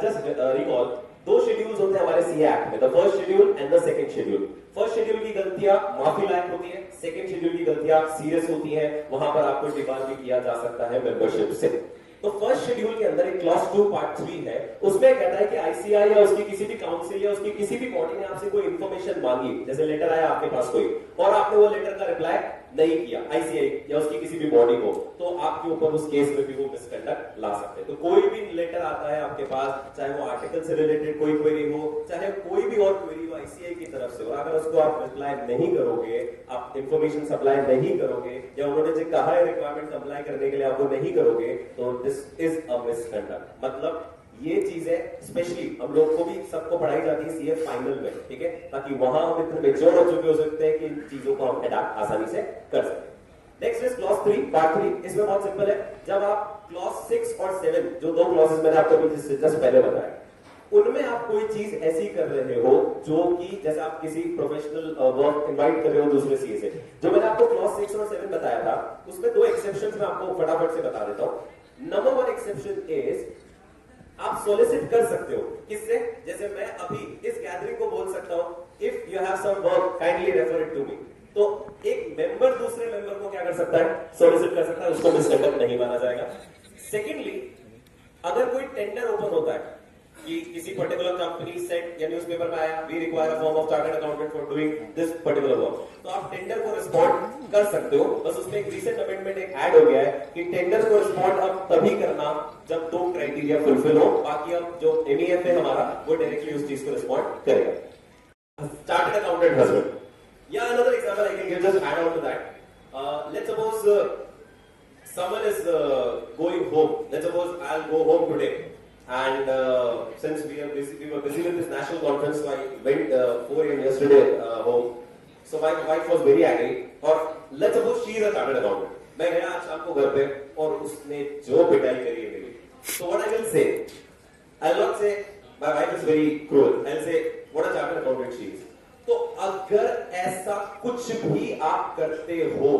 Just recall दो schedules होते हैं हमारे सीए एक्ट में, the first schedule and the second schedule. First schedule की गलतियां माफी लायक होती है, सेकंड शेड्यूल की गलतियां सीरियस होती है, वहां पर आपको डिमांड भी किया जा सकता है मेंबरशिप से। तो फर्स्ट शेड्यूल के अंदर एक क्लॉज 2 पार्ट 3 है, उसमें कहता है कि आईसीआई या उसकी किसी भी काउंसिल या उसकी किसी भी बॉडी ने आपसे कोई इंफॉर्मेशन मांगी, जैसे लेटर आया आपके पास कोई और आपने वो लेटर का रिप्लाई नहीं किया आईसीआई या उसकी किसी भी बॉडी को, तो आपके ऊपर उस केस में भी वो मिसकंडक्ट ला सकते हैं। तो कोई भी लेटर आता है आपके पास, चाहे वो आर्टिकल से रिलेटेड कोई क्वेरी हो, चाहे कोई भी और क्वेरी हो आईसीआई की तरफ से, और अगर उसको आप रिप्लाई नहीं करोगे, आप इंफॉर्मेशन सप्लाई नहीं करोगे या उन्होंने जो कहा है रिक्वायरमेंट सप्लाई करने के लिए आप वो नहीं करोगे, तो दिस इज अ मिसकंडक्ट। मतलब ये चीजें स्पेशली हम लोग को भी सबको पढ़ाई जाती है सीए फाइनल में, ठीक है, ताकि वहां हम इतने मेच्योर हो चुके हो सकते हैं कि इन चीजों को हम अडॉप्ट आसानी से कर सकते। Next is clause 3 part 3। इसमें बहुत सिंपल है, जब आप क्लॉज 6 और 7 जो दो क्लॉजेस मैंने आपको जस्ट पहले बताया, उनमें आप कोई चीज ऐसी कर रहे हो जो कि जैसे आप किसी प्रोफेशनल वर्क इनवाइट कर रहे हो दूसरे सीए से, जो मैंने आपको क्लॉज 6 और 7 बताया था, उसमें दो एक्सेप्शंस मैं आपको फटाफट से बता देता हूं। नंबर 1 एक्सेप्शन इज आप सोलिसिट कर सकते हो, किससे? जैसे मैं अभी इस गैदरिंग को बोल सकता हूं if you have some work kindly refer it to me, तो एक मेंबर दूसरे मेंबर को क्या कर सकता है? सोलिसिट कर सकता है, उसको मिसकंडक्ट नहीं माना जाएगा। सेकेंडली, अगर कोई टेंडर ओपन होता है कि किसी पर्टिकुलर कंपनी सेट या न्यूज़पेपर में आया we require a form of chartered accountant for doing this particular work, तो आप टेंडर को रिस्पॉन्ड कर सकते हो। बस उसमें एक रीसेंट अमेंडमेंट एक ऐड हो गया है कि टेंडर को रिस्पॉन्ड अब तभी करना जब दो क्राइटेरिया फुलफिल हो, बाकी अब जो एमईएफ है हमारा वो डायरेक्टली उस चीज को रिस्पॉन्ड करेगा। चार्टर्ड अकाउंटेंट हस्बैंड या another example I can give, just add on to that. Let's suppose someone is going home. Let's suppose I'll go home today, and since we were busy with this national conference, so I went 4 a.m. yesterday home. So my wife was very angry. Or let's suppose she is a chartered accountant. मैं गया आज शाम को घर पे और उसने जो पिटाई करी है मेरी, so what I will say, I'll not say my wife is very cruel. I'll say what a chartered accountant she is. तो अगर ऐसा कुछ भी आप करते हो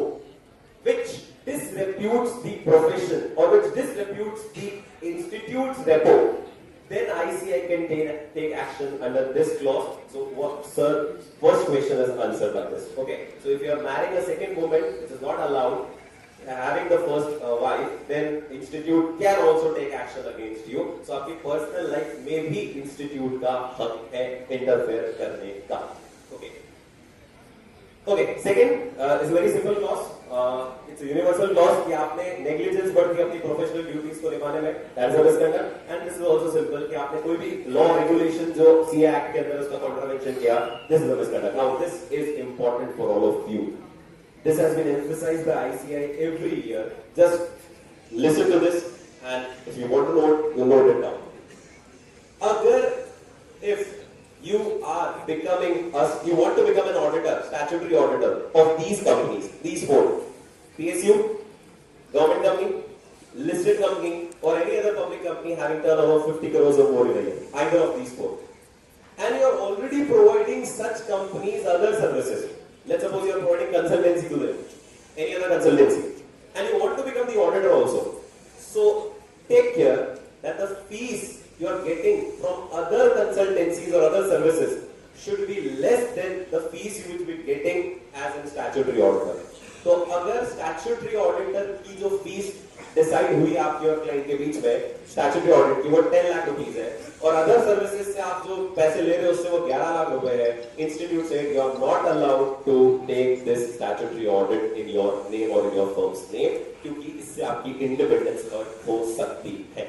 which disreputes the profession or which disreputes the institute's repo, then ICI can take action under this clause. So what, sir, first question is answered by this. Okay, so if you are marrying a second woman, which is not allowed, having the first wife, then institute can also take action against you. So आपकी personal life में भी institute का हक है interfere करने का. Okay. Okay, second is a very simple clause. It's a universal clause कि आपने negligence बर्थ की अपनी professional duties को निभाने में, that's a misconduct. And this is also simple कि आपने कोई भी law regulation जो CA Act के अंदर उसका contravention किया, this is a misconduct. Now this is important for all of you. This has been emphasized by ICI every year. Just listen to this, and if you want to know it, you note it down. अगर if you are becoming you want to become an auditor, statutory auditor of these companies, these four: PSU, government company, listed company, or any other public company having turnover 50 crores or more in a year, either of these four, and you are already providing such companies other services. Let's suppose you are providing consultancy to them, any other consultancy, and you want to become the auditor also. So take care that the fees you are getting from other consultancies or other services should be less than the fees you will be getting as a statutory auditor. तो अगर statutory auditor की जो fees decide हुई आपके और client के बीच में statutory audit की वो 10 लाख रुपीस है, और other services से आप जो पैसे ले रहे हो उससे वो 11 लाख रुपए है, institute said you are not allowed to take this statutory audit in your name or in your firm's name, क्योंकि इससे आपकी independence hurt हो सकती है.